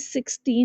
16,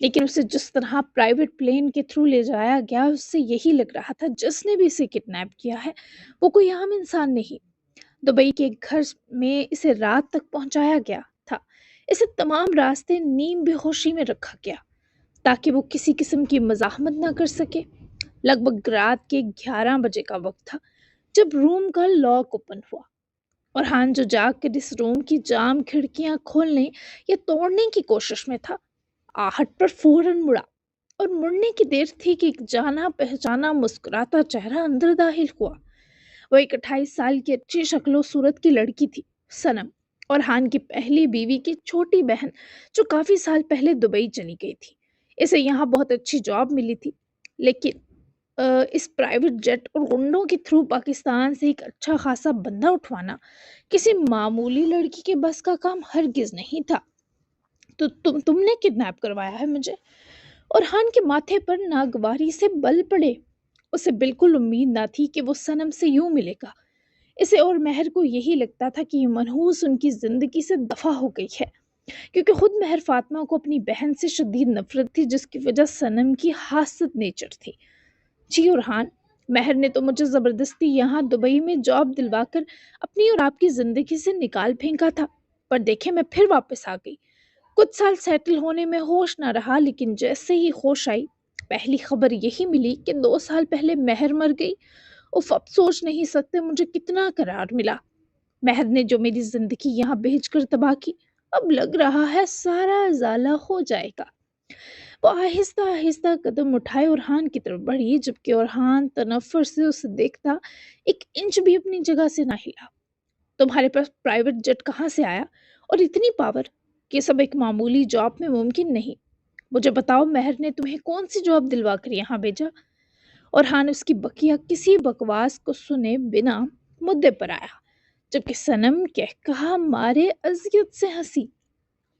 لیکن اسے جس طرح پرائیویٹ پلین کے تھرو لے جایا گیا، اس سے یہی لگ رہا تھا جس نے بھی اسے کڈنیپ کیا ہے وہ کوئی عام انسان نہیں۔ دبئی کے ایک گھر میں اسے رات تک پہنچایا گیا تھا۔ اسے تمام راستے نیم بے ہوشی میں رکھا گیا تاکہ وہ کسی قسم کی مزاحمت نہ کر سکے۔ لگ بھگ رات کے 11 بجے کا وقت تھا جب روم کا لاک اوپن ہوا، اور ہان جو جاگ کر اس روم کی جام کھڑکیاں کھولنے یا توڑنے کی کوشش میں تھا، آہٹ پر فوراً مڑا، اور مڑنے کی دیر تھی کہ ایک جانا پہچانا مسکراتا چہرہ اندر داخل ہوا۔ وہ ایک 28 سال کی اچھی شکل و صورت کی لڑکی تھی، سنم، اور ہان کی پہلی بیوی کی چھوٹی بہن، جو کافی سال پہلے دبئی چلی گئی تھی۔ اسے یہاں بہت اچھی جاب ملی تھی، لیکن اس پرائیویٹ جیٹ اور غنڈوں کے تھرو پاکستان سے ایک اچھا خاصا بندہ اٹھوانا کسی معمولی لڑکی کے بس کا کام ہرگز نہیں تھا۔ تو تم نے کڈنیپ کروایا ہے مجھے؟ اور ہان کے ماتھے پر ناگواری سے بل پڑے۔ اسے بالکل امید نہ تھی کہ وہ سنم سے یوں ملے گا۔ اسے اور مہر کو یہی لگتا تھا کہ یہ منحوس ان کی زندگی سے دفع ہو گئی ہے، کیونکہ خود مہر فاطمہ کو اپنی بہن سے شدید نفرت تھی، جس کی وجہ سنم کی حاسد نیچر تھی۔ جی ارحان، مہر نے تو مجھے زبردستی یہاں دبئی میں جاب دلوا کر اپنی اور آپ کی زندگی سے نکال پھینکا تھا، پر دیکھیں میں پھر واپس آ گئی۔ کچھ سال سیٹل ہونے میں ہوش نہ رہا، لیکن جیسے ہی ہوش آئی پہلی خبر یہی ملی کہ 2 سال پہلے مہر مر گئی۔ اف، اب سوچ نہیں سکتے مجھے کتنا قرار ملا۔ مہر نے جو میری زندگی یہاں بھیج کر تباہ کی، اب لگ رہا ہے سارا ازالہ ہو جائے گا۔ وہ آہستہ آہستہ قدم اٹھائے اورحان کی طرف بڑھی، جبکہ اورحان تنفر سے اسے دیکھتا 1 انچ بھی اپنی جگہ سے نہ ہلا۔ تمہارے پاس پرائیویٹ جیٹ کہاں سے آیا اور اتنی پاور؟ یہ سب ایک معمولی جاب میں ممکن نہیں۔ مجھے بتاؤ مہر نے تمہیں کون سی جاب دلوا کر یہاں بھیجا؟ اورحان اس کی بقیہ کسی بکواس کو سنے بنا مدعے پر آیا، جبکہ سنم کہا مارے اذیت سے ہنسی۔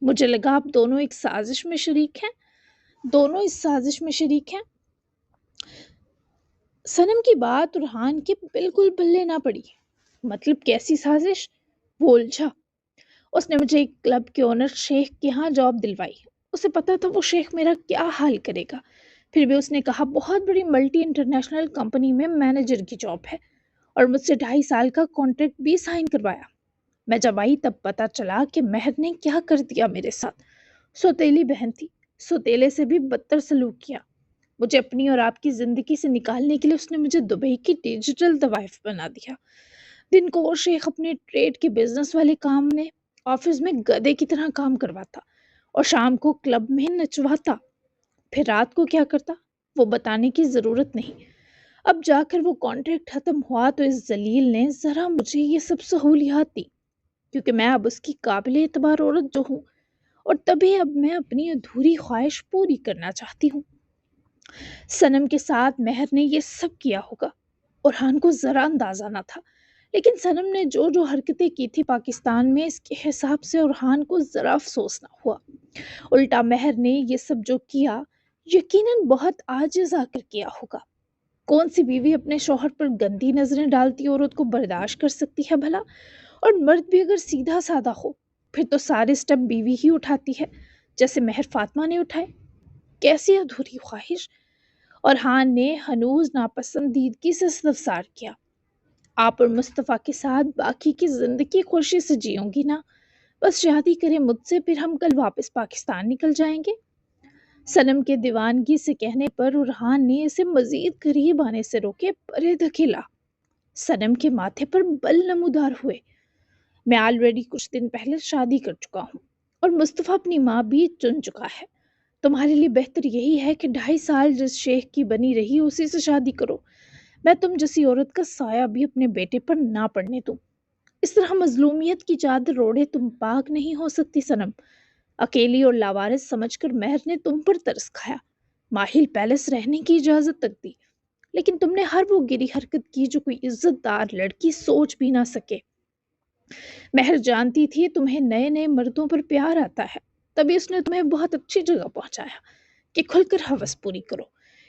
مجھے لگا آپ دونوں ایک سازش میں شریک ہیں، دونوں اس سازش میں شریک ہیں۔ سنم کی بات اورحان کے بالکل پلے نہ پڑی۔ مطلب کیسی سازش؟ وہ الجھا۔ اس نے مجھے ایک کلب کے اونر شیخ کے ہاں جاب دلوائی۔ اسے پتا تھا وہ شیخ میرا کیا حال کرے گا، پھر بھی اس نے کہا بہت بڑی ملٹی انٹرنیشنل کمپنی میں مینیجر کی جاب ہے، اور مجھ سے 2.5 سال کا کانٹریکٹ بھی سائن کروایا۔ میں جب آئی تب پتا چلا کہ مہر نے کیا کر دیا میرے ساتھ۔ سوتیلی بہن تھی، سوتیلے سے بھی بدتر سلوک کیا۔ مجھے اپنی اور آپ کی زندگی سے نکالنے کے لیے اس نے مجھے دبئی کی ڈیجیٹل طوائف بنا دیا۔ دن کو وہ شیخ اپنے ٹریڈ کے بزنس والے کام میں آفس میں گدے کی طرح کام کرواتا، اور شام کو کلب میں نچواتا۔ پھر رات کو کیا کرتا وہ بتانے کی ضرورت نہیں۔ اب جا کر وہ کانٹریکٹ ختم ہوا تو اس ذلیل نے ذرا مجھے یہ سب سہولیات دی، کیونکہ میں اب اس کی قابل اعتبار عورت جو ہوں، اور تبھی اب میں اپنی ادھوری خواہش پوری کرنا چاہتی ہوں۔ سنم کے ساتھ مہر نے یہ سب کیا ہوگا، اورحان کو ذرا اندازہ نہ تھا، لیکن سنم نے جو جو حرکتیں کی تھی پاکستان میں، اس کے حساب سے اورحان کو ذرا افسوس نہ ہوا۔ الٹا مہر نے یہ سب جو کیا یقیناً بہت عاجز آ کر کیا ہوگا۔ کون سی بیوی اپنے شوہر پر گندی نظریں ڈالتی عورت کو برداشت کر سکتی ہے بھلا؟ اور مرد بھی اگر سیدھا سادہ ہو پھر تو سارے سٹیپ بیوی ہی اٹھاتی ہے، جیسے مہر فاطمہ نے اٹھائے۔ کیسی ادھوری خواہش! اورحان نے ہنوز ناپسندیدگی سے استفسار کیا۔ آپ اور مصطفیٰ کے ساتھ باقی کی زندگی خوشی سے جیوں گی نا؟ بس شادی کریں مجھ سے، پھر ہم کل واپس پاکستان نکل جائیں گے۔ سنم کے دیوانگی سے کہنے پر اورحان نے اسے مزید قریب آنے سے روکے پرے دھکیلا۔ سنم کے ماتھے پر بل نمودار ہوئے۔ میں آلریڈی کچھ دن پہلے شادی کر چکا ہوں، اور مصطفیٰ اپنی ماں بھی چن چکا ہے۔ تمہارے لیے بہتر یہی ہے کہ 2.5 سال جس شیخ کی بنی رہی اسی سے شادی کرو۔ میں تم جیسی عورت کا سایہ بھی اپنے بیٹے پر نہ پڑنے دوں۔ اس طرح مظلومیت کی چادر اوڑھے تم پاک نہیں ہو سکتی سنم۔ اکیلی اور لاوارث سمجھ کر مہر نے تم پر ترس کھایا، ماہل پیلس رہنے کی اجازت تک دی، لیکن تم نے ہر وہ گری حرکت کی جو کوئی عزت دار لڑکی سوچ بھی نہ سکے۔ مہر جانتی تھی تمہیں نئے نئے مردوں پر پیار آتا ہے، تبھی اس نے تمہیں بہت اچھی جگہ پہنچایا کہ کھل کر ہوس پوری کرو۔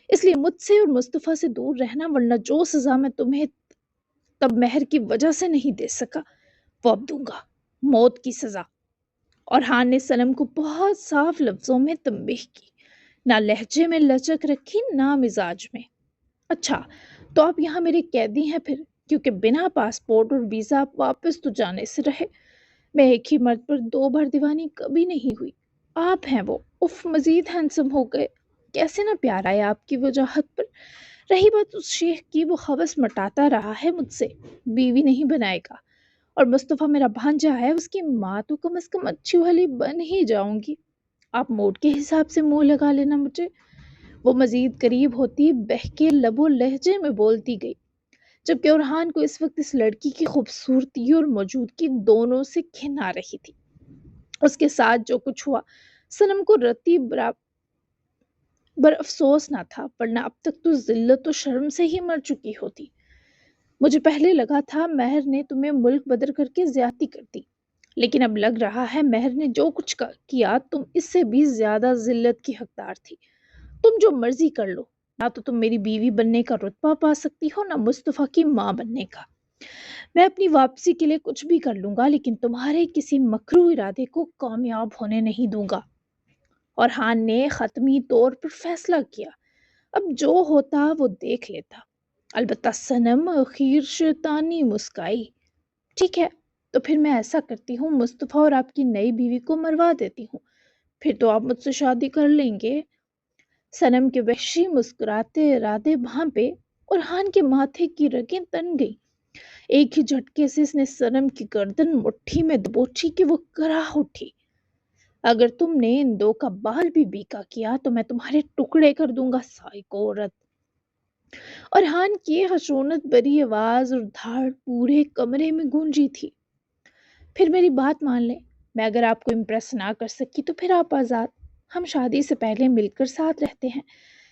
اس لیے مجھ سے اور مصطفیٰ سے دور رہنا، ورنہ جو سزا میں تمہیں تب مہر کی وجہ سے نہیں دے سکا وہ اب دوں گا، موت کی سزا۔ اورحان نے سنم کو بہت صاف لفظوں میں تنبیہ کی۔ نہ لہجے میں لچک رکھی نہ مزاج میں۔ اچھا، تو آپ یہاں میرے قیدی ہیں پھر، کیونکہ بنا پاسپورٹ اور ویزا آپ واپس تو جانے سے رہے۔ میں ایک ہی مرد پر دو بار دیوانی کبھی نہیں ہوئی۔ آپ ہیں وہ، اف مزید ہینسم ہو گئے۔ کیسے نہ پیار آیا آپ کی وجاہت پر۔ رہی بات اس شیخ کی، وہ ہوس مٹاتا رہا ہے مجھ سے، بیوی نہیں بنائے گا۔ اور مصطفیٰ میرا بھانجا ہے، اس کی ماں تو کم از کم اچھی بھلی بن ہی جاؤں گی۔ آپ موڈ کے حساب سے منہ لگا لینا مجھے۔ وہ مزید قریب ہوتی بہکے لب و لہجے میں بولتی گئی، جبکہ اورحان کو اس وقت اس لڑکی کی خوبصورتی اور موجودگی دونوں سے گھن آ رہی تھی۔ اس کے ساتھ جو کچھ ہوا صنم کو رتی بر افسوس نہ تھا، ورنہ اب تک تو ذلت و شرم سے ہی مر چکی ہوتی۔ مجھے پہلے لگا تھا مہر نے تمہیں ملک بدر کر کے زیادتی کر دی، لیکن اب لگ رہا ہے مہر نے جو کچھ کیا تم اس سے بھی زیادہ ذلت کی حقدار تھی۔ تم جو مرضی کر لو، نہ تو تم میری بیوی بننے کا رتبہ پا سکتی ہو، نہ مصطفیٰ کی ماں بننے کا۔ میں اپنی واپسی کے لیے کچھ بھی کر لوں گا، لیکن تمہارے کسی مکرو ارادے کو کامیاب ہونے نہیں دوں گا۔ اور ہان نے حتمی طور پر فیصلہ کیا، اب جو ہوتا وہ دیکھ لیتا۔ البتہ صنم اخیر شیطانی مسکائی۔ ٹھیک ہے، تو پھر میں ایسا کرتی ہوں، مصطفیٰ اور آپ کی نئی بیوی کو مروا دیتی ہوں، پھر تو آپ مجھ سے شادی کر لیں گے۔ صنم کے وحشی مسکراتے ارادے بھانپے اور ہان کے ماتھے کی رگیں تن گئی۔ ایک ہی جھٹکے سے اس نے صنم کی گردن مٹھی میں دبوچی کہ وہ کراہ اٹھی۔ اگر تم نے ان دو کا بال بھی بیکا کیا تو میں تمہارے ٹکڑے کر دوں گا، سائیکو عورت۔ اور ہان کی خشونت بری آواز اور دھاڑ پورے کمرے میں گونجی تھی۔ پھر میری بات مان لیں، میں اگر آپ کو امپریس نہ کر سکی تو پھر آپ آزاد۔ ہم شادی سے پہلے مل کر ساتھ رہتے ہیں،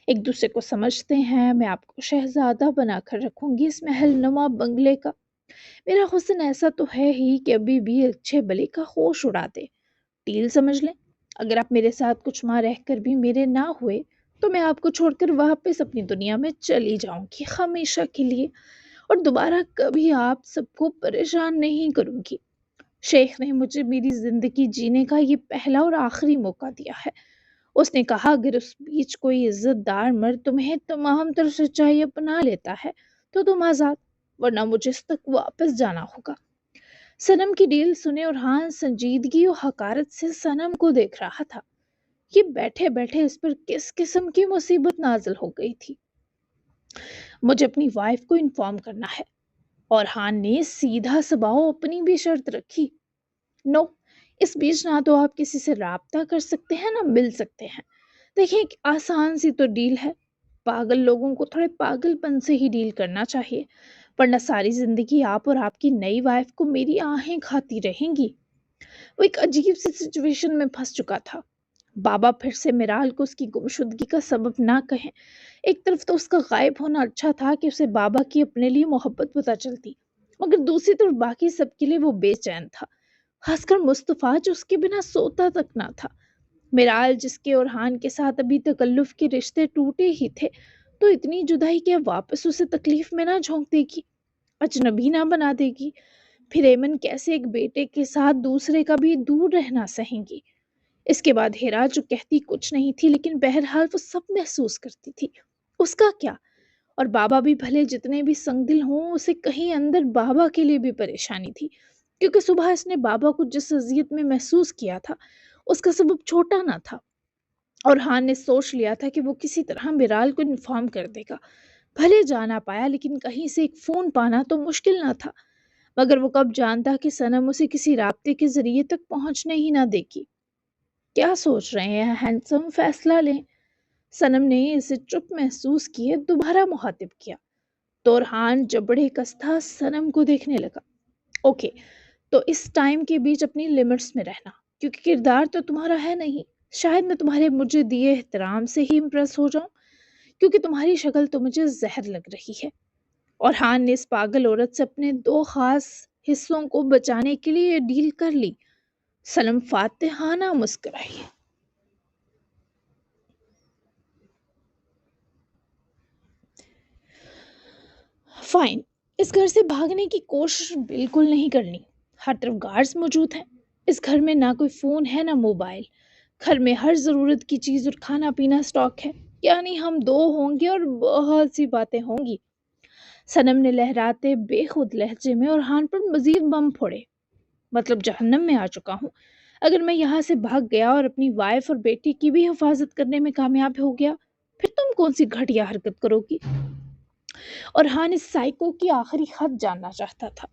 ایک دوسرے کو سمجھتے ہیں، میں آپ کو شہزادہ بنا کر رکھوں گی اس محل نما بنگلے کا۔ میرا حسن ایسا تو ہے ہی کہ ابھی بھی اچھے بلے کا ہوش اڑا دے۔ ڈیل سمجھ لیں، اگر آپ میرے ساتھ کچھ ماہ رہ کر بھی میرے نہ ہوئے تو میں آپ کو چھوڑ کر واپس اپنی دنیا میں چلی جاؤں گی ہمیشہ کے لیے، اور دوبارہ کبھی آپ سب کو پریشان نہیں کروں گی۔ شیخ نے مجھے میری زندگی جینے کا یہ پہلا اور آخری موقع دیا ہے۔ اس نے کہا اگر اس بیچ کوئی عزت دار مرد تمہیں تمام تر سچائی اپنا لیتا ہے تو تم آزاد، ورنہ مجھے اس تک واپس جانا ہوگا۔ صنم کی ڈیل سنے اور ہان سنجیدگی و حقارت سے صنم کو دیکھ رہا تھا۔ یہ بیٹھے بیٹھے اس پر کس قسم کی مصیبت نازل ہو گئی تھی۔ مجھے اپنی وائف کو انفارم کرنا ہے۔ اور ہان نے سیدھا سباؤ اپنی بھی شرط رکھی۔ نو، اس بیچ نہ تو آپ کسی سے رابطہ کر سکتے ہیں نہ مل سکتے ہیں۔ دیکھیں، ایک آسان سی تو ڈیل ہے، پاگل لوگوں کو تھوڑے پاگل پن سے ہی ڈیل کرنا چاہیے، ورنہ ساری زندگی آپ اور آپ کی نئی وائف کو میری آہیں کھاتی رہیں گی۔ وہ ایک عجیب سی سچویشن میں پھنس چکا تھا۔ بابا پھر سے میرال کو اس کی گمشدگی کا سبب نہ کہیں۔ ایک طرف تو اس کا غائب ہونا اچھا تھا کہ اسے بابا کی اپنے لیے محبت پتہ چلتی، مگر دوسری طرف باقی سب کے لیے وہ بے چین تھا، خاص کر مصطفیٰ جو اس کے بنا سوتا تک نہ تھا۔ میرال جس کے اور ہان کے ساتھ ابھی تکلف کے رشتے ٹوٹے ہی تھے، تو اتنی جدائی کیا واپس اسے تکلیف میں نہ جھونک دے گی، اجنبی نہ بنا دے گی؟ پھر ایمن کیسے ایک بیٹے کے ساتھ دوسرے کا بھی دور رہنا سہیں گی؟ اس کے بعد ہیرا جو کہتی کچھ نہیں تھی، لیکن بہرحال وہ سب محسوس کرتی تھی، اس کا کیا؟ اور بابا بھی بھلے جتنے بھی سنگ دل ہوں، اسے کہیں اندر بابا کے لیے بھی پریشانی تھی، کیونکہ صبح اس نے بابا کو جس اذیت میں محسوس کیا تھا اس کا سبب چھوٹا نہ تھا، اور ہان نے سوچ لیا تھا کہ وہ کسی طرح میرال کو انفارم کر دے گا۔ بھلے جا نہ پایا، لیکن کہیں سے ایک فون پانا تو مشکل نہ تھا، مگر وہ کب جانتا کہ صنم اسے کسی رابطے کے ذریعے تک پہنچنے ہی نہ دے گی۔ کیا سوچ رہے ہیں ہینسم، فیصلہ لیں۔ صنم نے اسے چپ محسوس کیے دوبارہ مخاطب کیا، تو ارحان جبڑے کستہ صنم کو دیکھنے لگا۔ اوکے، تو اس ٹائم کے بیچ اپنی لمٹس میں رہنا، کیونکہ کردار تو تمہارا ہے نہیں۔ شاید میں تمہارے مجھے دیے احترام سے ہی امپریس ہو جاؤں، کیونکہ تمہاری شکل تو مجھے زہر لگ رہی ہے۔ اور ہان نے اس پاگل عورت سے اپنے دو خاص حصوں کو بچانے کے لیے یہ ڈیل کر لی۔ صنم فاتحانہ مسکرائی۔ فائن، اس گھر سے بھاگنے کی کوشش بالکل نہیں کرنی۔ ہر طرف گارڈز موجود ہیں، اس گھر میں نہ کوئی فون ہے نہ موبائل، گھر میں ہر ضرورت کی چیز اور کھانا پینا اسٹاک ہے، یعنی ہم دو ہوں گے اور بہت سی باتیں ہوں گی۔ صنم نے لہراتے بے خود لہجے میں اورحان پر مزید بم پھوڑے۔ مطلب جہنم میں آ چکا ہوں۔ اگر میں یہاں سے بھاگ گیا اور اپنی وائف اور بیٹی کی بھی حفاظت کرنے میں کامیاب ہو گیا، پھر تم کون سی گھٹیا حرکت کرو گی؟ اورحان اس سائیکو کی آخری خط جاننا چاہتا تھا۔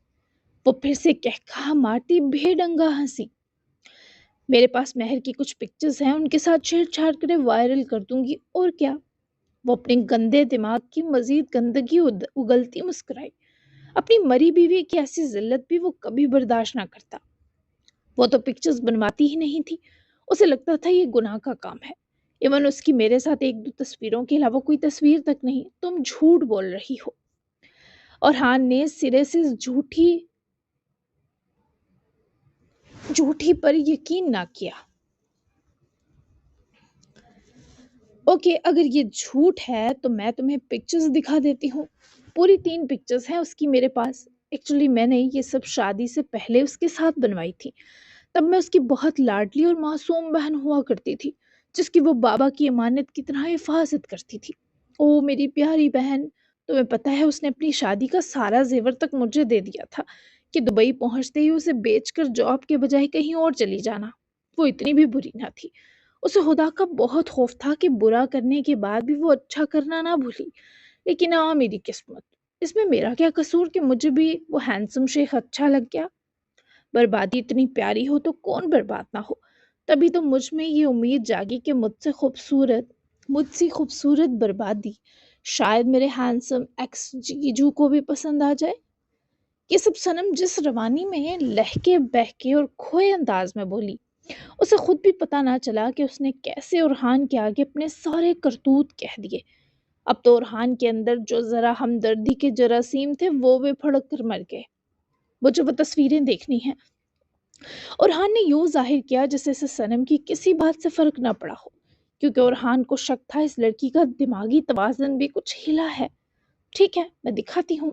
وہ پھر سے کہکہا مارتی بے ڈنگا ہنسی۔ میرے پاس مہر کی کچھ پکچرز ہیں، ان کے ساتھ چھیڑ چھاڑ کرے وائرل کر دوں گی، اور کیا؟ وہ اپنے گندے دماغ کی مزید گندگی اگلتی مسکرائی۔ اپنی مری بیوی کی ایسی ذلت بھی وہ کبھی برداشت نہ کرتا۔ وہ تو پکچرز بنواتی ہی نہیں تھی، اسے لگتا تھا یہ گناہ کا کام ہے۔ ایون اس کی میرے ساتھ ایک دو تصویروں کے علاوہ کوئی تصویر تک نہیں۔ تم جھوٹ بول رہی ہو۔ اورحان نے سرے سے اس جھوٹی پر یقین نہ کیا۔ اوکے، اگر یہ جھوٹ ہے تو میں تمہیں پکچرز دکھا دیتی ہوں۔ پوری 3 پکچرز ہیں اس کی میرے پاس۔ ایکچولی میں نے یہ سب شادی سے پہلے اس کے ساتھ بنوائی تھی۔ تب میں اس کی بہت لاڈلی اور معصوم بہن ہوا کرتی تھی، جس کی وہ بابا کی امانت کی طرح حفاظت کرتی تھی۔ او میری پیاری بہن، تمہیں پتہ ہے اس نے اپنی شادی کا سارا زیور تک مجھے دے دیا تھا کہ دبئی پہنچتے ہی اسے بیچ کر جاب کے بجائے کہیں اور چلی جانا۔ وہ اتنی بھی بری نہ تھی۔ اسے خدا کا بہت خوف تھا کہ برا کرنے کے بعد بھی وہ اچھا کرنا نہ بھولی۔ لیکن میری قسمت، اس میں میرا کیا قصور کہ مجھے بھی وہ ہینڈسم شیخ اچھا لگ گیا؟ بربادی اتنی پیاری ہو تو کون برباد نہ ہو؟ تبھی تو مجھ میں یہ امید جاگی کہ مجھ سی خوبصورت بربادی شاید میرے ہینڈسم ایکس جیجو کو بھی پسند آ جائے۔ یہ سب صنم جس روانی میں لہکے بہکے اور کھوئے انداز میں بولی، اسے خود بھی پتہ نہ چلا کہ اس نے کیسے اورحان کے آگے اپنے سارے کرتوت کہہ دیے۔ اب تو اورحان کے اندر جو ذرا ہمدردی کے جراثیم تھے وہ بھی پھڑک کر مر گئے۔ مجھے وہ تصویریں دیکھنی ہیں۔ اورحان نے یوں ظاہر کیا جیسے اسے صنم کی کسی بات سے فرق نہ پڑا ہو، کیونکہ اورحان کو شک تھا اس لڑکی کا دماغی توازن بھی کچھ ہلا ہے۔ ٹھیک ہے، میں دکھاتی ہوں۔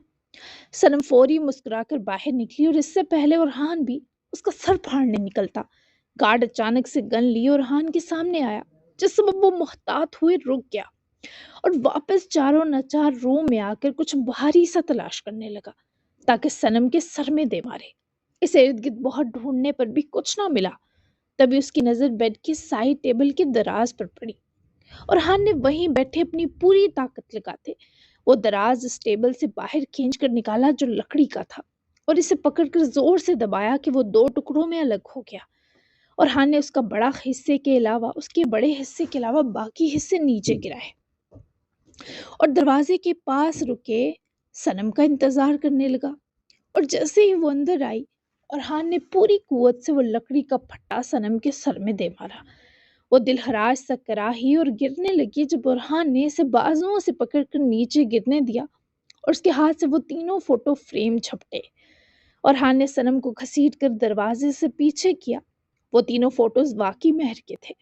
صنم فوری مسکرا کر باہر نکلی، اور اس سے پہلے اورحان بھی اس کا سر پھاڑنے نکلتا، گارڈ اچانک سے گن لی اورحان کے سامنے آیا، جس سبب وہ محتاط ہوئے رک گیا اور واپس چاروں نچار روم میں آ کر کچھ بھاری سا تلاش کرنے لگا تاکہ صنم کے سر میں دے مارے۔ اسے ارد گرد بہت ڈھونڈنے پر بھی کچھ نہ ملا۔ تبھی اس کی نظر بیڈ کی سائڈ ٹیبل کے دراز پر پڑی۔ اورحان نے وہیں بیٹھے اپنی پوری طاقت لگاتے وہ دراز اس ٹیبل سے باہر کھینچ کر نکالا جو لکڑی کا تھا، اور اسے پکڑ کر زور سے دبایا کہ وہ 2 ٹکڑوں میں الگ ہو گیا۔ اورحان نے اس کے بڑے حصے کے علاوہ باقی حصے نیچے گرائے اور دروازے کے پاس رکے صنم کا انتظار کرنے لگا۔ اور جیسے ہی وہ اندر آئی، اورحان نے پوری قوت سے وہ لکڑی کا پھٹا صنم کے سر میں دے مارا۔ وہ دل ہراش سا کراہی اور گرنے لگی جب اورحان نے اسے بازوؤں سے پکڑ کر نیچے گرنے دیا اور اس کے ہاتھ سے وہ تینوں فوٹو فریم جھپٹے۔ اورحان نے صنم کو گھسیٹ کر دروازے سے پیچھے کیا۔ وہ تینوں فوٹوز واقعی مہر کے تھے۔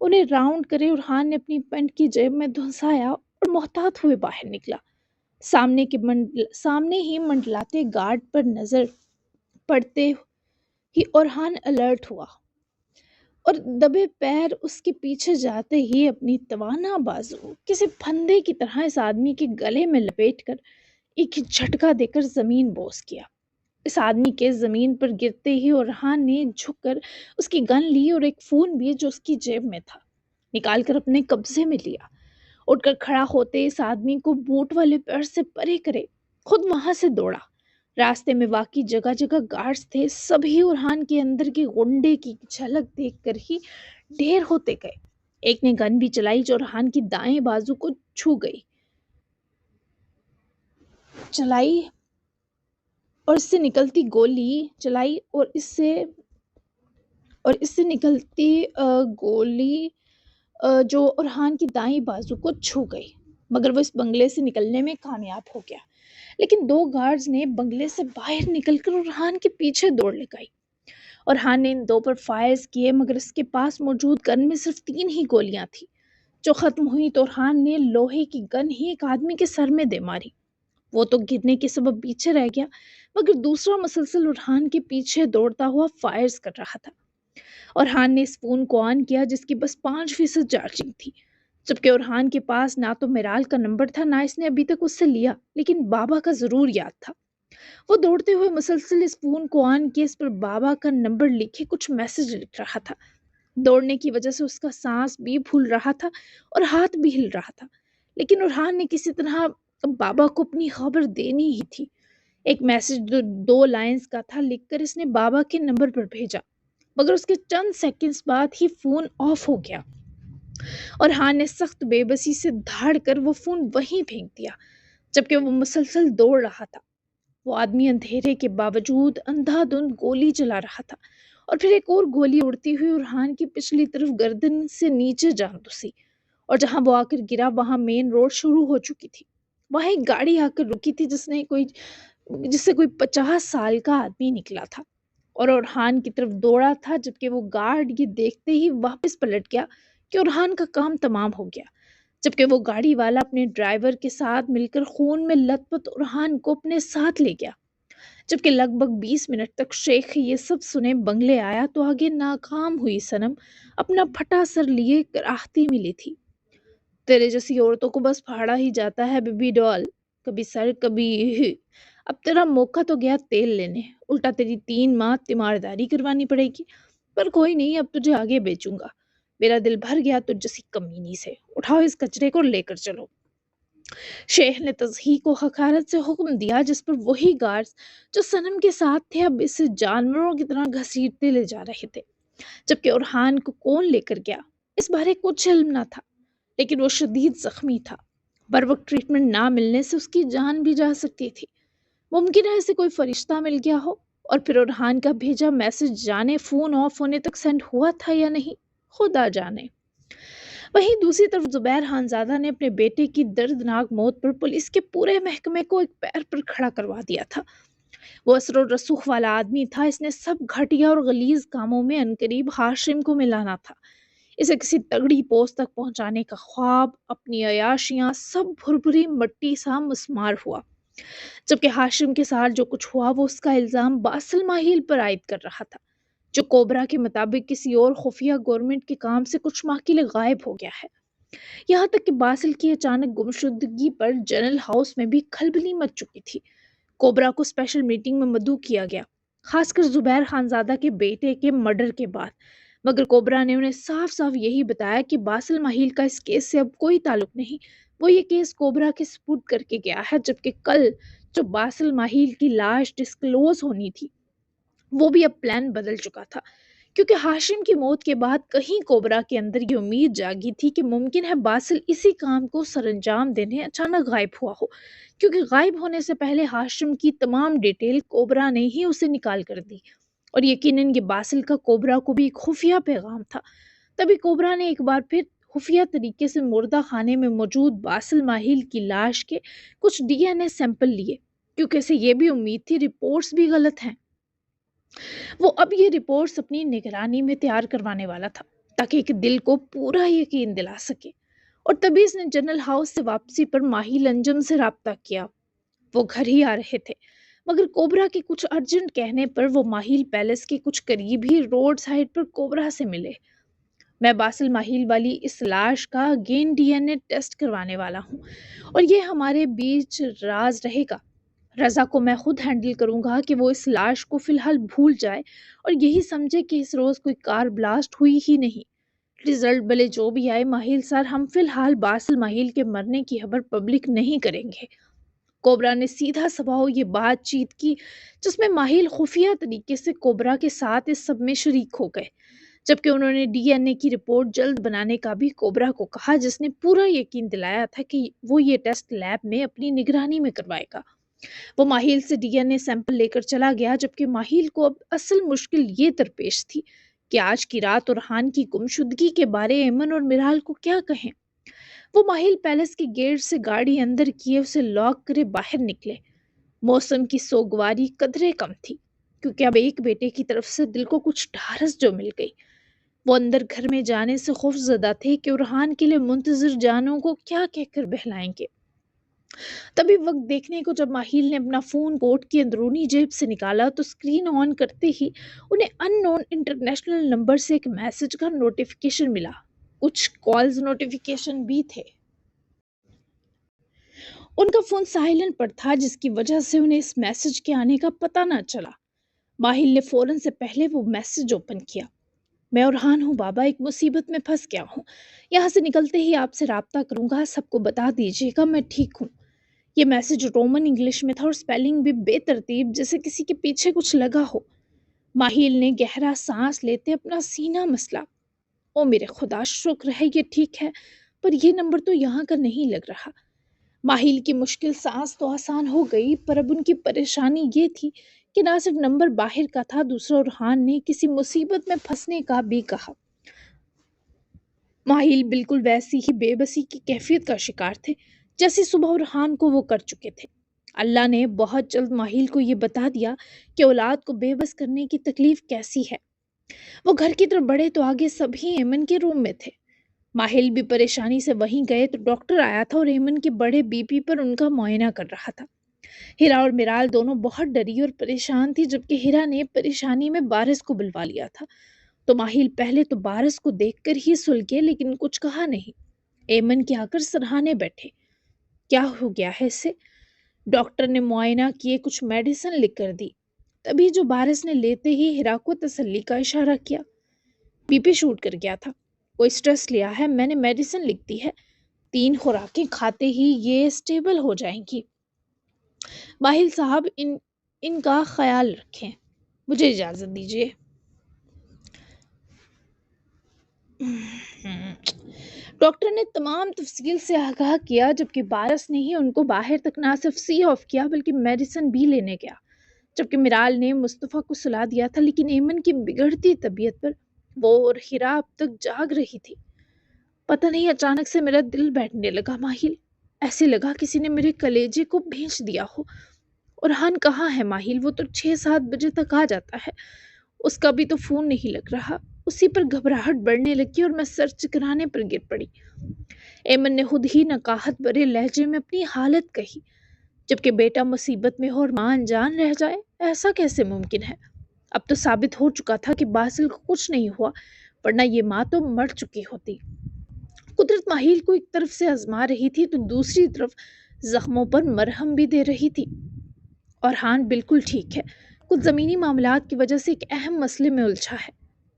انہیں راؤنڈ کرے اورحان نے اپنی پینٹ کی جیب میں دھنسایا اور محتاط ہوئے باہر نکلا۔ سامنے ہی منڈلاتے گارڈ پر نظر پڑتے ہی اورحان الرٹ ہوا اور دبے پیر اس کے پیچھے جاتے ہی اپنی توانا بازو کسی پھندے کی طرح اس آدمی کے گلے میں لپیٹ کر ایک جھٹکا دے کر زمین بوس کیا۔ اس آدمی کے زمین پر گرتے ہی اورحان نے جھک کر اس کی گن لی اور ایک فون بھی جو اس کی جیب میں تھا نکال کر اپنے قبضے میں لیا۔ اٹھ کر کھڑا ہوتے اس آدمی کو بوٹ والے پیر سے پرے کرے خود وہاں سے دوڑا۔ راستے میں واقعی جگہ جگہ گارڈز تھے، سبھی اورحان کے اندر کے غنڈے کی جھلک دیکھ کر ہی ڈھیر ہوتے گئے۔ ایک نے گن بھی چلائی جو اورحان کی دائیں بازو کو چھو گئی، چلائی اور اس سے نکلتی گولی جو اورحان کی دائیں بازو کو چھو گئی، مگر وہ اس بنگلے سے نکلنے میں کامیاب ہو گیا۔ لیکن 2 گارڈز نے بنگلے سے باہر نکل کر اورحان کے پیچھے دوڑ لگائی۔ اورحان نے ان 2 پر فائرز کیے، مگر اس کے پاس موجود گن میں صرف 3 ہی گولیاں تھیں جو ختم ہوئی تو اورحان نے لوہے کی گن ہی ایک آدمی کے سر میں دے ماری۔ وہ تو گرنے کے سبب پیچھے رہ گیا، مگر دوسرا مسلسل اورحان کے پیچھے دوڑتا ہوا فائرز کر رہا تھا۔ اورحان نے اس فون کو آن کیا جس کی بس 5% چارجنگ تھی، جبکہ اورحان کے پاس نہ تو میرال کا نمبر تھا نہ اس نے ابھی تک اس سے لیا، لیکن بابا کا ضرور یاد تھا۔ وہ دوڑتے ہوئے مسلسل اس فون کو آن کیا، اس پر بابا کا نمبر لکھے کچھ میسج لکھ رہا تھا۔ دوڑنے کی وجہ سے اس کا سانس بھی پھول رہا تھا اور ہاتھ بھی ہل رہا تھا، لیکن اورحان نے کسی طرح بابا کو اپنی خبر دینی ہی تھی۔ ایک میسج جو 2 لائنز کا تھا لکھ کر اس نے بابا کے نمبر پر بھیجا، مگر اس کے چند سیکنڈز بعد ہی فون آف ہو گیا اور ہان نے سخت بے بسی سے دھاڑ کر وہ فون وہیں پھینک دیا، جبکہ وہ مسلسل دوڑ رہا تھا۔ وہ آدمی اندھیرے کے باوجود اندھا دھند گولی چلا رہا تھا اور پھر ایک اور گولی اڑتی ہوئی اورحان کی پچھلی طرف گردن سے نیچے جا گھسی، اور جہاں وہ آ کر گرا وہاں مین روڈ شروع ہو چکی تھی۔ وہاں ایک گاڑی آ کر رکی تھی جس سے کوئی 50 سال کا آدمی نکلا تھا اور اورحان کی طرف دوڑا تھا، جبکہ وہ گارڈ یہ دیکھتے ہی واپس پلٹ گیا کہ اورحان کا کام تمام ہو گیا، جبکہ وہ گاڑی والا اپنے ڈرائیور کے ساتھ مل کر خون میں لت پت اورحان کو اپنے ساتھ لے گیا۔ جبکہ لگ بھگ 20 منٹ تک شیخ یہ سب سنے بنگلے آیا تو آگے ناکام ہوئی صنم اپنا پھٹا سر لیے کراہتی ملی تھی۔ تیرے جیسی عورتوں کو بس پھاڑا ہی جاتا ہے بیبی ڈال، کبھی سر کبھی اب تیرا موقع تو گیا تیل لینے، الٹا تیری 3 ماہ تیمارداری کروانی پڑے گی، پر کوئی نہیں، اب تجھے آگے بیچوں گا، میرا دل بھر گیا تجھ جیسی کمینی سے، اٹھاؤ اس کچرے کو لے کر چلو۔ شیخ نے تضحیق و حقارت سے حکم دیا، جس پر وہی گارڈز جو صنم کے ساتھ تھے اب اسے جانوروں کی طرح گھسیٹتے لے جا رہے تھے۔ جبکہ اورحان کو کون لے کر گیا اس بارے کچھ علم نہ تھا، لیکن وہ شدید زخمی تھا، بروقت ٹریٹمنٹ نہ ملنے سے اس کی جان بھی جا سکتی تھی۔ ممکن ہے اسے کوئی فرشتہ مل گیا ہو، اور پھر اورحان کا بھیجا میسج جانے فون آف ہونے تک سینڈ ہوا تھا یا نہیں، خدا جانے۔ وہیں دوسری طرف زبیر خانزادہ نے اپنے بیٹے کی دردناک موت پر پولیس کے پورے محکمے کو ایک پیر پر کھڑا کروا دیا تھا۔ وہ اثر و رسوخ والا آدمی تھا، اس نے سب گھٹیا اور غلیظ کاموں میں عنقریب ہاشم کو ملانا تھا۔ اسے کسی تگڑی پوسٹ تک پہنچانے کا خواب، اپنی عیاشیاں سب بھربھری مٹی سا مسمار ہوا۔ جبکہ ہاشم کے ساتھ جو کچھ ہوا وہ اس کا الزام باسل ماہیل پر عائد کر رہا تھا، جو کوبرا کے مطابق کسی اور خفیہ گورنمنٹ کے کام سے کچھ ماہ کے لیے غائب ہو گیا ہے۔ یہاں تک کہ باسل کی اچانک گمشدگی پر جنرل ہاؤس میں بھی کھلبلی مچ چکی تھی۔ کوبرا کو اسپیشل میٹنگ میں مدعو کیا گیا، خاص کر زبیر خانزادہ کے بیٹے کے مرڈر کے بعد، مگر کوبرا نے انہیں صاف صاف یہی بتایا کہ باسل ماہیل کا اس کیس سے اب کوئی تعلق نہیں، وہ یہ کیس کوبرا کے سپرد کر کے گیا ہے، جبکہ کل جو باسل ماہیل کی لاش ڈسکلوز ہونی تھی وہ بھی اب پلان بدل چکا تھا، کیونکہ ہاشم کی موت کے بعد کہیں کوبرا کے اندر یہ امید جاگی تھی کہ ممکن ہے باسل اسی کام کو سر انجام دینے اچانک غائب ہوا ہو، کیونکہ غائب ہونے سے پہلے ہاشم کی تمام ڈیٹیل کوبرا نے ہی اسے نکال کر دی، اور یقیناً یہ باسل کا کوبرا کو بھی ایک خفیہ پیغام تھا۔ تبھی کوبرا نے ایک بار پھر خفیہ طریقے سے مردہ خانے میں موجود باسل ماہیل کی لاش کے کچھ ڈی این اے سیمپل لیے، کیونکہ اسے یہ بھی امید تھی رپورٹس بھی غلط ہیں۔ وہ اب یہ رپورٹس اپنی نگرانی میں تیار کروانے والا تھا تاکہ ایک دل کو پورا یقین دلا سکے، اور تبھی اس نے جنرل ہاؤس سے واپسی پر ماہی انجم سے رابطہ کیا۔ وہ گھر ہی آ رہے تھے، مگر کوبرا کے کچھ ارجنٹ کہنے پر وہ ماہیل پیلس کے کچھ قریب ہی روڈ سائڈ پر کوبرا سے ملے۔ میں باسل ماہیل والی اس لاش کا اگین ڈی این اے ٹیسٹ کروانے والا ہوں، اور یہ ہمارے بیچ راز رہے گا۔ رضا کو میں خود ہینڈل کروں گا کہ وہ اس لاش کو فی الحال بھول جائے اور یہی سمجھے کہ اس روز کوئی کار بلاسٹ ہوئی ہی نہیں۔ رزلٹ بھلے جو بھی آئے ماہیل سر، ہم فی الحال باسل ماہیل کے مرنے کی خبر پبلک نہیں کریں گے۔ کوبرا نے سیدھا سباؤ یہ بات چیت کی، جس میں ماہیل خفیہ طریقے سے کوبرا کے ساتھ اس سب میں شریک ہو گئے، جبکہ انہوں نے ڈی این اے کی رپورٹ جلد بنانے کا بھی کوبرا کو کہا، جس نے پورا یقین دلایا تھا کہ وہ یہ ٹیسٹ لیب میں اپنی نگرانی میں کروائے گا۔ وہ ماہیل سے ڈی این اے سیمپل لے کر چلا گیا، جبکہ ماہیل کو اب اصل مشکل یہ درپیش تھی کہ آج کی رات اورحان کی گمشدگی کے بارے ایمن اور میرال کو کیا کہیں۔ وہ ماہیل پیلس کے گیٹ سے گاڑی اندر کیے اسے لاک کرے باہر نکلے۔ موسم کی سوگواری قدرے کم تھی، کیونکہ اب ایک بیٹے کی طرف سے دل کو کچھ ڈھارس جو مل گئی۔ وہ اندر گھر میں جانے سے خوف زدہ تھے کہ اورحان کے لیے منتظر جانوں کو کیا کہہ کر بہلائیں گے۔ تبھی وقت دیکھنے کو جب ماہیل نے اپنا فون کوٹ کی اندرونی جیب سے نکالا تو اسکرین آن کرتے ہی انہیں ان نون انٹرنیشنل نمبر سے ایک میسج کا نوٹیفیکیشن ملا۔ کچھ کالز نوٹیفیکیشن بھی تھے۔ ان کا فون سائلنٹ پر تھا جس کی وجہ سے انہیں اس میسج کے آنے کا پتہ نہ چلا۔ ماہل نے فوراً سے پہلے وہ میسج اوپن کیا۔ میں اورحان ہوں بابا، ایک مصیبت میں پھنس گیا ہوں، یہاں سے نکلتے ہی آپ سے رابطہ کروں گا، سب کو بتا دیجیے گا میں ٹھیک ہوں۔ یہ میسج رومن انگلش میں تھا اور سپیلنگ بھی بے ترتیب، جیسے کسی کے پیچھے کچھ لگا ہو۔ ماہیل نے گہرا سانس لیتے اپنا سینہ مسلا۔ او میرے خدا، شکر ہے یہ ٹھیک ہے، پر یہ نمبر تو یہاں کا نہیں لگ رہا۔ ماہیل کی مشکل سانس تو آسان ہو گئی، پر اب ان کی پریشانی یہ تھی کہ نہ صرف نمبر باہر کا تھا، دوسرا اورحان نے کسی مصیبت میں پھنسنے کا بھی کہا۔ ماہیل بالکل ویسی ہی بے بسی کی کیفیت کا شکار تھے جیسی صبح اورحان کو وہ کر چکے تھے۔ اللہ نے بہت جلد ماہیل کو یہ بتا دیا کہ اولاد کو بے بس کرنے کی تکلیف کیسی ہے۔ وہ گھر کی طرف بڑھے تو آگے سبھی ایمن کے روم میں تھے۔ ماہل بھی پریشانی سے وہیں گئے تو ڈاکٹر آیا تھا اور ایمن کے بڑے بی پی پر ان کا معائنہ کر رہا تھا۔ ہیرا اور میرال دونوں بہت ڈری اور پریشان تھی، جبکہ ہیرا نے پریشانی میں بارش کو بلوا لیا تھا۔ تو ماہل پہلے تو بارش کو دیکھ کر ہی سلگے، لیکن کچھ کہا نہیں۔ ایمن کے آ کر سرہانے بیٹھے۔ کیا ہو گیا ہے اسے؟ ڈاکٹر نے معائنہ کیے، کچھ میڈیسن لکھ کر دی۔ تبھی جو بارش نے لیتے ہی ہیرا کو تسلی کا اشارہ کیا۔ بی پی شوٹ کر گیا تھا، کوئی سٹریس لیا ہے، میں نے میڈیسن لکھ دی ہے، 3 خوراکیں کھاتے ہی یہ اسٹیبل ہو جائیں گی۔ ماہل صاحب ان کا خیال رکھیں، مجھے اجازت دیجیے۔ ڈاکٹر نے تمام تفصیل سے آگاہ کیا، جبکہ بارش نے ہی ان کو باہر تک نہ صرف سی آف کیا بلکہ میڈیسن بھی لینے گیا۔ جبکہ میرال نے مصطفیٰ کو سلا دیا تھا، لیکن ایمن کی بگڑتی طبیعت پر وہ اور ہیرا اب تک جاگ رہی تھی۔ پتہ نہیں اچانک سے میرا دل بیٹھنے لگا ماہل، ایسے لگا کسی نے میرے کلیجے کو بھینچ دیا ہو۔ اورحان کہاں ہے ماہل؟ وہ تو 6-7 بجے تک آ جاتا ہے، اس کا بھی تو فون نہیں لگ رہا۔ اسی پر گھبراہٹ بڑھنے لگی اور میں سر چکرانے پر گر پڑی۔ ایمن نے خود ہی نقاہت بھرے لہجے میں اپنی حالت کہی۔ جبکہ بیٹا مصیبت میں ہو اور ماں انجان رہ جائے، ایسا کیسے ممکن ہے؟ اب تو ثابت ہو چکا تھا کہ باسل کو کچھ نہیں ہوا، ورنہ یہ ماں تو مر چکی ہوتی۔ قدرت ماہیل کو ایک طرف سے آزما رہی تھی تو دوسری طرف زخموں پر مرہم بھی دے رہی تھی۔ اورحان بالکل ٹھیک ہے، کچھ زمینی معاملات کی وجہ سے ایک اہم مسئلے میں الجھا ہے،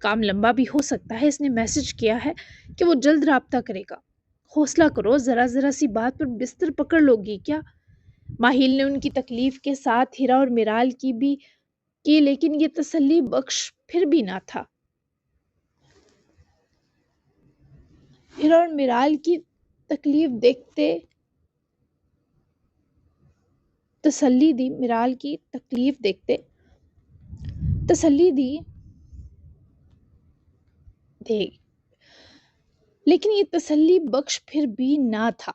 کام لمبا بھی ہو سکتا ہے، اس نے میسج کیا ہے کہ وہ جلد رابطہ کرے گا۔ حوصلہ کرو، ذرا سی بات پر بستر پکڑ لو گی کیا؟ ماہیل نے ان کی تکلیف کے ساتھ ہیرا اور میرال کی بھی کی، لیکن یہ تسلی بخش پھر بھی نہ تھا۔ ہیرا اور میرال کی تکلیف دیکھتے تسلی دی، میرال کی تکلیف دیکھتے تسلی دی دے، لیکن یہ تسلی بخش پھر بھی نہ تھا۔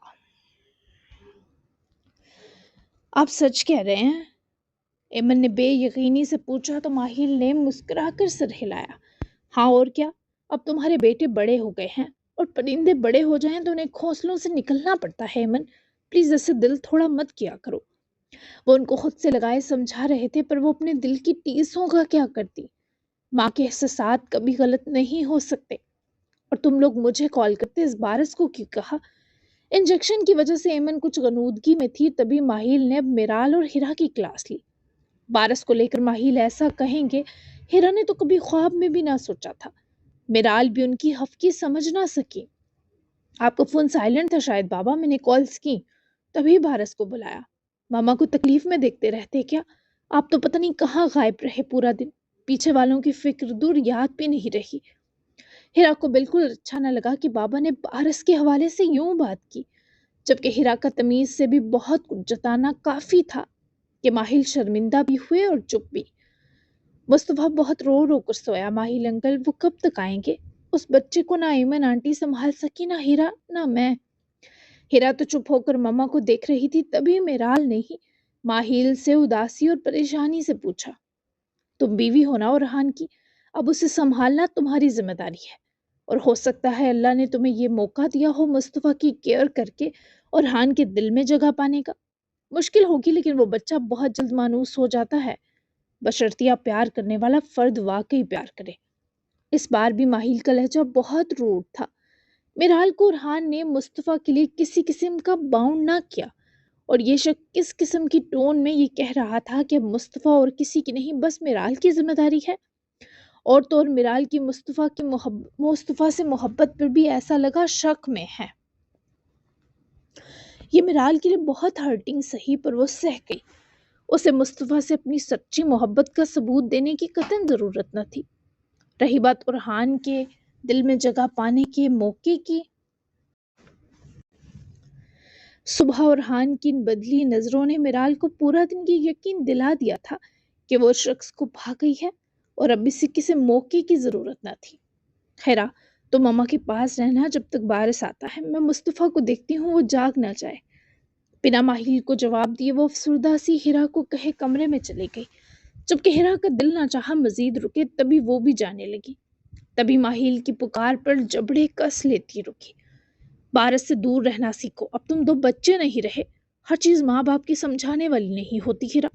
آپ سچ کہہ رہے ہیں؟ ایمن نے بے یقینی سے پوچھا تو ماہل نے مسکرا کر سر ہلایا۔ ہاں اور کیا، اب تمہارے بیٹے بڑے ہو گئے ہیں، اور پرندے بڑے ہو جائیں تو انہیں گھونسلوں سے نکلنا پڑتا ہے۔ ایمن پلیز ایسے دل تھوڑا مت کیا کرو۔ وہ ان کو خود سے لگائے سمجھا رہے تھے، پر وہ اپنے دل کی ٹیسوں کا کیا کرتی؟ ماں کے احساسات کبھی غلط نہیں ہو سکتے۔ اور تم لوگ مجھے کال کرتے اس بارش کو کیوں کہا؟ انجیکشن کی وجہ سے ایمن کچھ غنودگی میں تھی، تبھی ماہل نے اب میرال اور ہیرا کی کلاس لی۔ بارش کو لے کر ماہل ایسا کہیں گے، ہیرا نے تو کبھی خواب میں بھی نہ سوچا تھا۔ میرال بھی ان کی حفقی سمجھ نہ سکی۔ آپ کا فون سائلنٹ تھا شاید بابا، میں نے کالز کی تبھی بارش کو بلایا۔ ماما کو تکلیف میں دیکھتے رہتے کیا؟ آپ تو پتہ نہیں کہاں غائب رہے پورا دن، پیچھے والوں کی فکر دور، یاد بھی نہیں رہی۔ ہیرا کو بالکل اچھا نہ لگا کہ بابا نے بارش کے حوالے سے یوں بات کی، جبکہ ہیرا کا تمیز سے بھی بہت کچھ جتانا کافی تھا کہ ماہل شرمندہ بھی ہوئے اور چپ بھی۔ مصطفیٰ بہت رو رو کر سویا۔ ماہل انکل وہ کب تک آئیں گے؟ اس بچے کو نہ ایمن آنٹی سنبھال سکی، نہ ہیرا، نہ میں۔ ہیرا تو چپ ہو کر ماما کو دیکھ رہی تھی، تبھی میرال نے ہی ماہل سے اداسی اور پریشانی سے پوچھا، تم بیوی ہونا اورحان کی، اب اسے سنبھالنا تمہاری ذمہ داری ہے، اور ہو سکتا ہے اللہ نے تمہیں یہ موقع دیا ہو مصطفیٰ کی کیئر کر کے اور ہان کے دل میں جگہ پانے کا؟ مشکل ہوگی، لیکن وہ بچہ بہت جلد مانوس ہو جاتا ہے، بشرطیہ پیار کرنے والا فرد واقعی پیار کرے۔ اس بار بھی ماہیل کا لہجہ بہت روڈ تھا۔ میرال کو ارحان نے مصطفیٰ کے لیے کسی قسم کا باؤنڈ نہ کیا، اور یہ شخص کس قسم کی ٹون میں یہ کہہ رہا تھا کہ مصطفیٰ اور کسی کی نہیں، بس میرال کی ذمہ داری ہے۔ اور تو اور میرال کی مصطفیٰ سے محبت پر بھی ایسا لگا شک میں ہے۔ یہ میرال کے لیے بہت ہرٹنگ سہی، پر وہ سہ گئی۔ اسے مصطفیٰ سے اپنی سچی محبت کا ثبوت دینے کی قطعاً ضرورت نہ تھی۔ رہی بات ارحان کے دل میں جگہ پانے کے موقع کی، صبح ارحان کی ان بدلی نظروں نے میرال کو پورا دن یہ یقین دلا دیا تھا کہ وہ شخص کو بھا گئی ہے اور اب اسے کسی موقع کی ضرورت نہ تھی۔ خیرہ، تو ماما کے پاس رہنا جب تک بارش آتا ہے، میں مصطفیٰ کو دیکھتی ہوں وہ جاگ نہ جائے۔ بنا ماہیل کو جواب دیے وہ افسردہ سی ہیرا کو کہے کمرے میں چلی گئی۔ جب کہ ہیرا کا دل نہ چاہا مزید رکے، تبھی وہ بھی جانے لگی۔ تبھی ماہیل کی پکار پر جبڑے کس لیتی رکی۔ بارش سے دور رہنا سیکھو، اب تم دو بچے نہیں رہے، ہر چیز ماں باپ کی سمجھانے والی نہیں ہوتی ہیرا،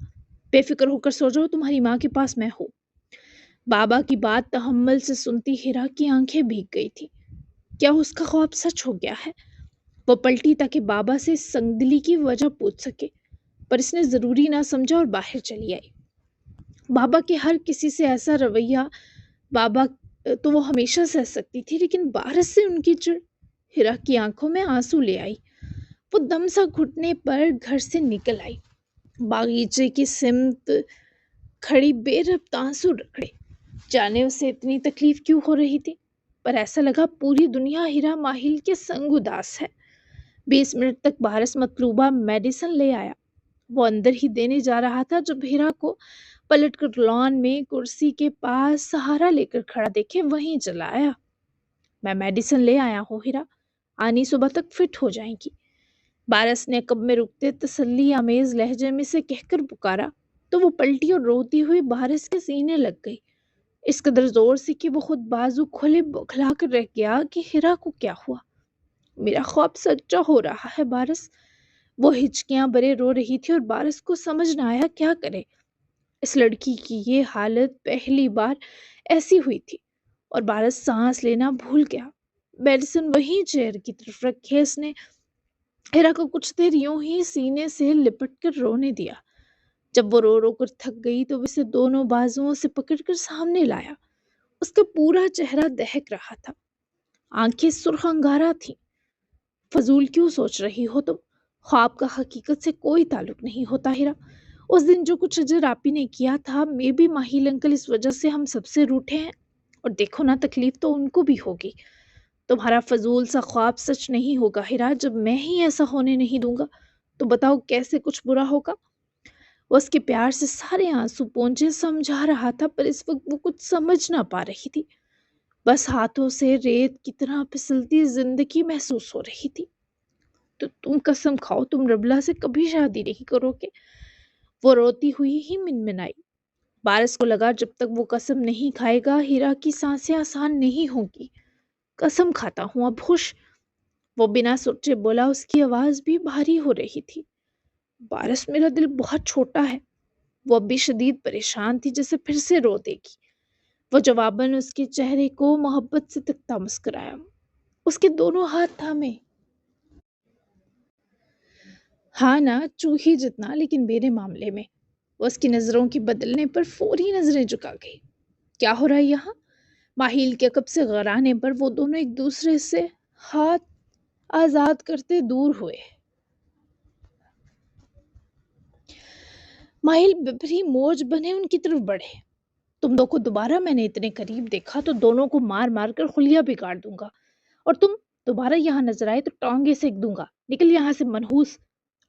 بے فکر ہو کر سو جاؤ، تمہاری ماں کے پاس میں ہوں۔ بابا کی بات تحمل سے سنتی ہیرا کی آنکھیں بھیگ گئی تھی۔ کیا اس کا خواب سچ ہو گیا ہے؟ وہ پلٹی تاکہ بابا سے سنگ دلی کی وجہ پوچھ سکے، پر اس نے ضروری نہ سمجھا اور باہر چلی آئی۔ بابا کے ہر کسی سے ایسا رویہ بابا تو وہ ہمیشہ سہ سکتی تھی، لیکن بارش سے ان کی چڑ ہیرا کی آنکھوں میں آنسو لے آئی۔ وہ دم سا گھٹنے پر گھر سے نکل آئی، باغیچے کی سمت کھڑی بے ربط آنسو رگڑے۔ جانے اسے اتنی تکلیف کیوں ہو رہی تھی، پر ایسا لگا پوری دنیا ہیرا ماہیل کے سنگ اداس ہے۔ 20 منٹ تک بارش مطلوبہ میڈیسن لے آیا۔ وہ اندر ہی دینے جا رہا تھا جب ہیرا کو پلٹ کر لان میں کرسی کے پاس سہارا لے کر کھڑا دیکھے وہیں چلا آیا۔ میں میڈیسن لے آیا ہوں ہیرا، آنی صبح تک فٹ ہو جائیں گی۔ بارش نے کب میں رکتے تسلی آمیز لہجے میں سے کہہ کر پکارا تو وہ پلٹی اور روتی ہوئی بارش کے سینے لگ گئی، اس قدر زور سے کہ وہ خود بازو کھلے بکھلا کر رہ گیا کہ ہیرا کو کیا ہوا۔ میرا خواب سچا ہو رہا ہے بارش، وہ ہچکیاں برے رو رہی تھی اور بارش کو سمجھ نہ آیا کیا کرے۔ اس لڑکی کی یہ حالت پہلی بار ایسی ہوئی تھی، اور بارش سانس لینا بھول گیا۔ میڈیسن وہیں چیئر کی طرف رکھے اس نے ہیرا کو کچھ دیر یوں ہی سینے سے لپٹ کر رونے دیا۔ جب وہ رو رو کر تھک گئی تو اسے دونوں بازوؤں سے پکڑ کر سامنے لایا۔ اس کا پورا چہرہ دہک رہا تھا، آنکھیں سرخ انگارہ تھیں۔ فضول کیوں سوچ رہی ہو تم؟ خواب کا حقیقت سے کوئی تعلق نہیں ہوتا ہیرا۔ اس دن جو کچھ اجر آپی نے کیا تھا، میں بھی ماہیل انکل اس وجہ سے ہم سب سے روٹھے ہیں، اور دیکھو نا تکلیف تو ان کو بھی ہوگی۔ تمہارا فضول سا خواب سچ نہیں ہوگا ہیرا، جب میں ہی ایسا ہونے نہیں دوں گا تو بتاؤ کیسے کچھ برا ہوگا۔ وہ اس کے پیار سے سارے آنسو پونچھے سمجھا رہا تھا، پر اس وقت وہ کچھ سمجھ نہ پا رہی تھی، بس ہاتھوں سے ریت کی طرح پھسلتی زندگی محسوس ہو رہی تھی۔ تو تم قسم کھاؤ تم ربلا سے کبھی شادی نہیں کرو گے، وہ روتی ہوئی ہی منمنائی۔ بارش کو لگا جب تک وہ قسم نہیں کھائے گا ہیرا کی سانسیں آسان نہیں ہوں گی۔ قسم کھاتا ہوں اب خوش، وہ بنا سوچے بولا، اس کی آواز بھی بھاری ہو رہی تھی۔ بارش میرا دل بہت چھوٹا ہے، وہ اب بھی شدید پریشان تھی جیسے پھر سے رو دے گی۔ وہ جواباً اس کے چہرے کو محبت سے تکتا مسکرایا، اس کے دونوں ہاتھ تھامے۔ ہاں نا، چوہی جتنا، لیکن میرے معاملے میں۔ وہ اس کی نظروں کی بدلنے پر فوری نظریں جھکا گئی۔ کیا ہو رہا ہے یہاں؟ ماہیل کے کب سے غرانے پر وہ دونوں ایک دوسرے سے ہاتھ آزاد کرتے دور ہوئے۔ ماہیل ببری موج بنے ان کی طرف بڑھے۔ تم دو کو دوبارہ میں نے اتنے قریب دیکھا تو دونوں کو مار مار کر خلیہ بگاڑ دوں گا، اور تم دوبارہ یہاں نظر آئے تو ٹانگے سیک دوں گا۔ نکل یہاں سے منحوس،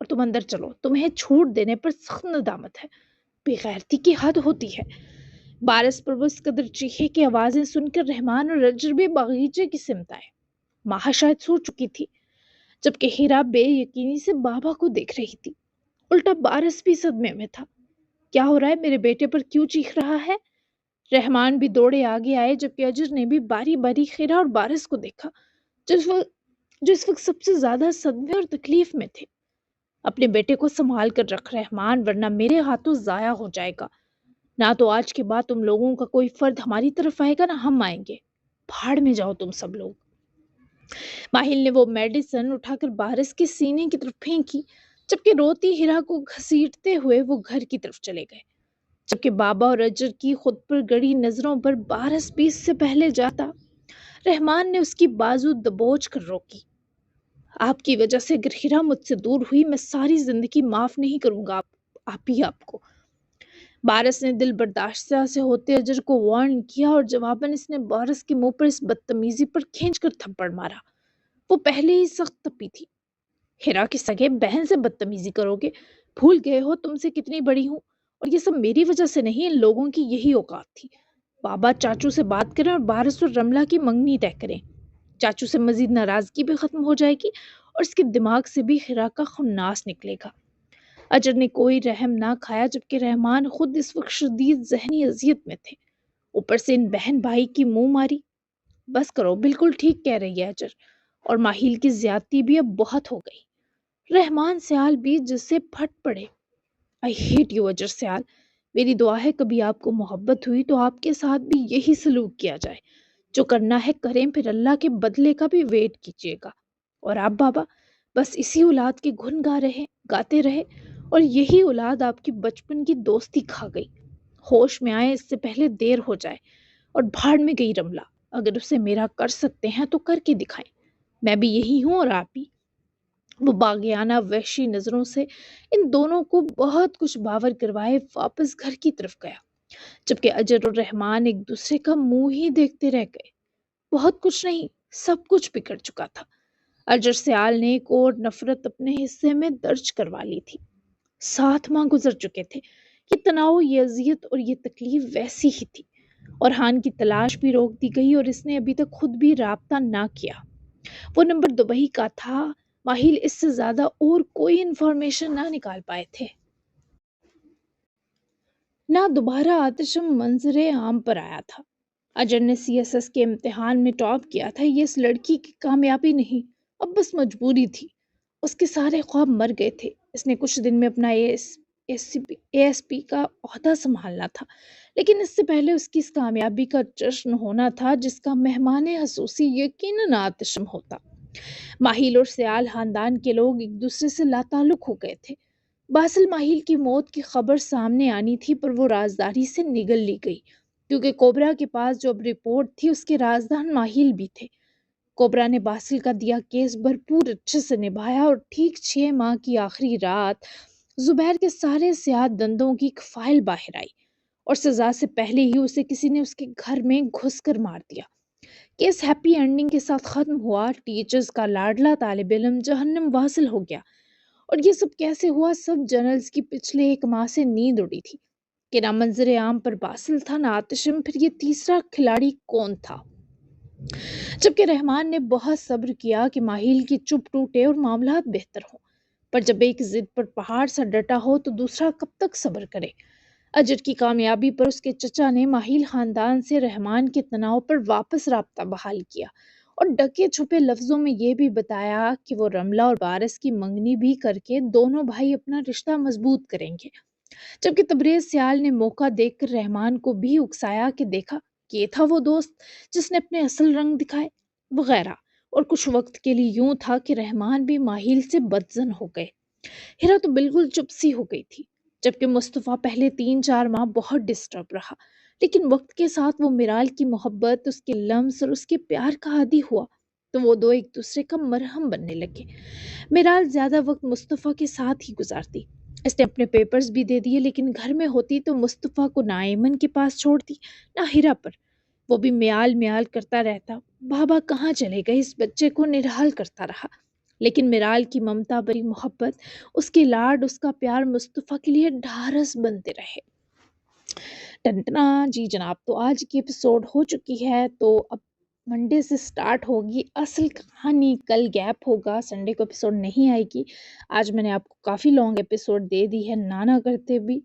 اور تم اندر چلو، تمہیں چھوٹ دینے پر سخت ندامت ہے۔ بے غیرتی کی حد ہوتی ہے۔ بارش پر وہ اس قدر چیخے کہ آوازیں سن کر رحمان اور رجر بھی باغیچے کی سمت آئے۔ ماہا شاید سو چکی تھی، جبکہ ہیرا بے یقینی سے بابا کو دیکھ رہی تھی۔ الٹا بارش بھی صدمے میں تھا۔ کیا ہو رہا ہے؟ میرے بیٹے پر کیوں چیخ رہا ہے؟ رحمان بھی دوڑے آگے آئے، جبکہ اجر نے بھی باری باری ہیرا اور بارش کو دیکھا۔ جو اس وقت سب سے زیادہ صدمے اور تکلیف میں تھے۔ اپنے بیٹے کو سنبھال کر رکھ رحمان، ورنہ میرے ہاتھوں ضائع ہو جائے گا۔ نہ تو آج کے بعد تم لوگوں کا کوئی فرد ہماری طرف آئے گا، نہ ہم آئیں گے۔ بھاڑ میں جاؤ تم سب لوگ۔ ماہل نے وہ میڈیسن اٹھا کر بارش کے سینے کی طرف پھینکی، جبکہ روتی ہیرا کو گھسیٹتے ہوئے وہ گھر کی طرف چلے گئے، جبکہ بابا اور اجر کی خود پر گڑی نظروں پر بارش بیس سے پہلے جاتا رحمان نے اس کی بازو دبوچ کر روکی۔ آپ کی وجہ سے اگر ہیرا مجھ سے دور ہوئی، میں ساری زندگی معاف نہیں کروں گا آپ ہی آپ کو۔ بارش نے دل برداشتہ سے ہوتے اجر کو وارن کیا، اور جواباً اس نے بارش کے منہ پر اس بدتمیزی پر کھینچ کر تھپڑ مارا۔ وہ پہلے ہی سخت تپی تھی۔ ہیرا کی سگے بہن سے بدتمیزی کرو گے؟ بھول گئے ہو تم سے کتنی بڑی ہوں؟ اور یہ سب میری وجہ سے نہیں، ان لوگوں کی یہی اوقات تھی۔ بابا چاچو سے بات کریں اور بارش اور رملہ کی منگنی طے کریں۔ چاچو سے مزید ناراضگی بھی ختم ہو جائے گی، اور اس کے دماغ سے بھی ہیرا کا خناس نکلے گا۔ اجر نے کوئی رحم نہ کھایا، جبکہ رحمان خود اس وقت شدید ذہنی اذیت میں تھے، اوپر سے ان بہن بھائی کی منہ ماری۔ بس کرو، بالکل ٹھیک کہہ رہی ہے اجر، اور ماہیل کی زیادتی بھی اب بہت ہو گئی۔ رحمان سیال بھی جس سے پھٹ پڑے۔ آئی ہیٹ یو اجر سیال، میری دعا ہے کبھی آپ کو محبت ہوئی تو آپ کے ساتھ بھی یہی سلوک کیا جائے۔ جو کرنا ہے کریں، پھر اللہ کے بدلے کا بھی ویٹ کیجیے گا۔ اور آپ بابا بس اسی اولاد کے گن گاتے رہے، اور یہی اولاد آپ کی بچپن کی دوستی کھا گئی۔ ہوش میں آئے اس سے پہلے دیر ہو جائے۔ اور بھاڑ میں گئی رملہ، اگر اسے میرا کر سکتے ہیں تو کر کے دکھائیں، میں بھی یہی ہوں اور آپ بھی۔ وہ باغیانہ وحشی نظروں سے ان دونوں کو بہت کچھ باور کروائے واپس گھر کی طرف گیا، جبکہ اجر اور رحمان ایک دوسرے کا منہ ہی دیکھتے رہ گئے۔ بہت کچھ نہیں، سب کچھ بگڑ چکا تھا۔ اجر سیال نے ایک اور نفرت اپنے حصے میں درج کروا لی تھی۔ 7 ماہ گزر چکے تھے، یہ تناؤ، یہ اذیت اور یہ تکلیف ویسی ہی تھی۔ اورحان کی تلاش بھی روک دی گئی، اور اس نے ابھی تک خود بھی رابطہ نہ کیا۔ وہ نمبر دبئی کا تھا، ماہل اس سے زیادہ اور کوئی انفارمیشن نہ نکال پائے تھے۔ نہ دوبارہ آتشم منظر عام پر آیا تھا۔ اجر نے CSS کے امتحان میں ٹاپ کیا تھا، یہ اس لڑکی کی کامیابی نہیں، اب بس مجبوری تھی۔ اس کے سارے خواب مر گئے تھے۔ اس نے کچھ دن میں اپنا ASP کا عہدہ سنبھالنا تھا، لیکن اس سے پہلے اس کی اس کامیابی کا جشن ہونا تھا، جس کا مہمان خصوصی یقیناً آتشم ہوتا۔ ماہل اور سیال خاندان کے لوگ ایک دوسرے سے لاتعلق ہو گئے تھے۔ باسل ماہل کی موت کی خبر سامنے آنی تھی، پر وہ رازداری سے نگل لی گئی، کیونکہ کوبرا کے پاس جو اب رپورٹ تھی اس کے رازدان ماہل بھی تھے۔ کوبرا نے باسل کا دیا کیس بھرپور اچھے سے نبھایا، اور ٹھیک 6 ماہ کی آخری رات زبیر کے سارے سیاہ دندوں کی ایک فائل باہر آئی، اور سزا سے پہلے ہی اسے کسی نے اس کے گھر میں گھس کر مار دیا۔ کیس ہیپی اینڈنگ کے ساتھ ختم ہوا۔ ٹیچرز کا لاڈلا طالب علم جہنم واصل ہو گیا۔ اور یہ سب کیسے ہوا؟ سب جنرلز کی پچھلے 1 ماہ سے نیند اڑی تھی کہ نہ منظر عام پر باسل تھا، نہ آتشم، پھر یہ تیسرا کھلاڑی کون تھا؟ جبکہ رحمان نے بہت صبر کیا کہ ماہل کی چپ ٹوٹے اور معاملات بہتر ہوں، پر جب ایک ضد پر پہاڑ سا ڈٹا ہو تو دوسرا کب تک صبر کرے؟ اجر کی کامیابی پر اس کے چچا نے ماہل خاندان سے رحمان کے تناؤ پر واپس رابطہ بحال کیا، اور ڈکے چھپے لفظوں میں یہ بھی بتایا کہ وہ رملہ اور بارش کی منگنی بھی کر کے دونوں بھائی اپنا رشتہ مضبوط کریں گے۔ جبکہ تبریز سیال نے موقع دیکھ کر رحمان کو بھی اکسایا کہ دیکھا، یہ تھا وہ دوست جس نے اپنے اصل رنگ دکھائے، وغیرہ۔ اور کچھ وقت کے لیے یوں تھا کہ رحمان بھی ماہل سے بدظن ہو گئے۔ ہیرا تو بالکل چپ سی ہو گئی تھی، جبکہ مصطفیٰ پہلے 3-4 ماہ بہت ڈسٹرب رہا، لیکن وقت کے ساتھ وہ میرال کی محبت، اس کے لمس اور اس کے پیار کا عادی ہوا، تو وہ دو ایک دوسرے کا مرہم بننے لگے۔ میرال زیادہ وقت مصطفیٰ کے ساتھ ہی گزارتی۔ اس نے اپنے پیپرز بھی دے دیے، لیکن گھر میں ہوتی تو مصطفیٰ کو نہ ایمن کے پاس چھوڑتی، نہ ہیرا پر۔ وہ بھی میال میال کرتا رہتا، بابا کہاں چلے گئے، اس بچے کو نڈھال کرتا رہا۔ لیکن میرال کی ممتا بری محبت، اس کے لاڈ، اس کا پیار مصطفیٰ کے لیے ڈھارس بنتے رہے۔ ٹنٹنا جی جناب، تو آج کی ایپیسوڈ ہو چکی ہے، تو اب منڈے سے سٹارٹ ہوگی اصل کہانی۔ کل گیپ ہوگا، سنڈے کو ایپیسوڈ نہیں آئے گی۔ آج میں نے آپ کو کافی لانگ ایپیسوڈ دے دی ہے، نانا کرتے بھی،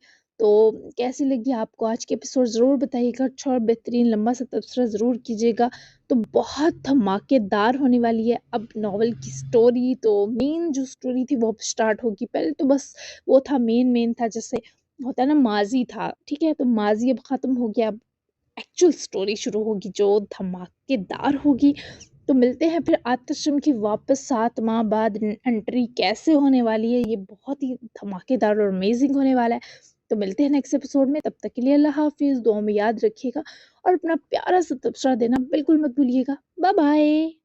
تو کیسی لگی آپ کو آج کے ایپیسوڈ ضرور بتائیے گا، اچھا اور بہترین لمبا سا تبصرہ ضرور کیجیے گا۔ تو بہت دھماکے دار ہونے والی ہے اب ناول کی سٹوری۔ تو مین جو سٹوری تھی وہ اب سٹارٹ ہوگی، پہلے تو بس وہ تھا مین تھا، جیسے ہوتا ہے نا ماضی تھا، ٹھیک ہے، تو ماضی اب ختم ہو گیا، اب ایکچوئل سٹوری شروع ہوگی جو دھماکے دار ہوگی۔ تو ملتے ہیں پھر آتشم کی واپس 7 ماہ بعد انٹری کیسے ہونے والی ہے، یہ بہت ہی دھماکے دار اور امیزنگ ہونے والا ہے۔ تو ملتے ہیں نیکسٹ ایپیسوڈ میں، تب تک کے لیے اللہ حافظ، دعاؤں میں یاد رکھیے گا اور اپنا پیارا سا تبصرہ دینا بالکل مت بھولیے گا۔ Bye bye.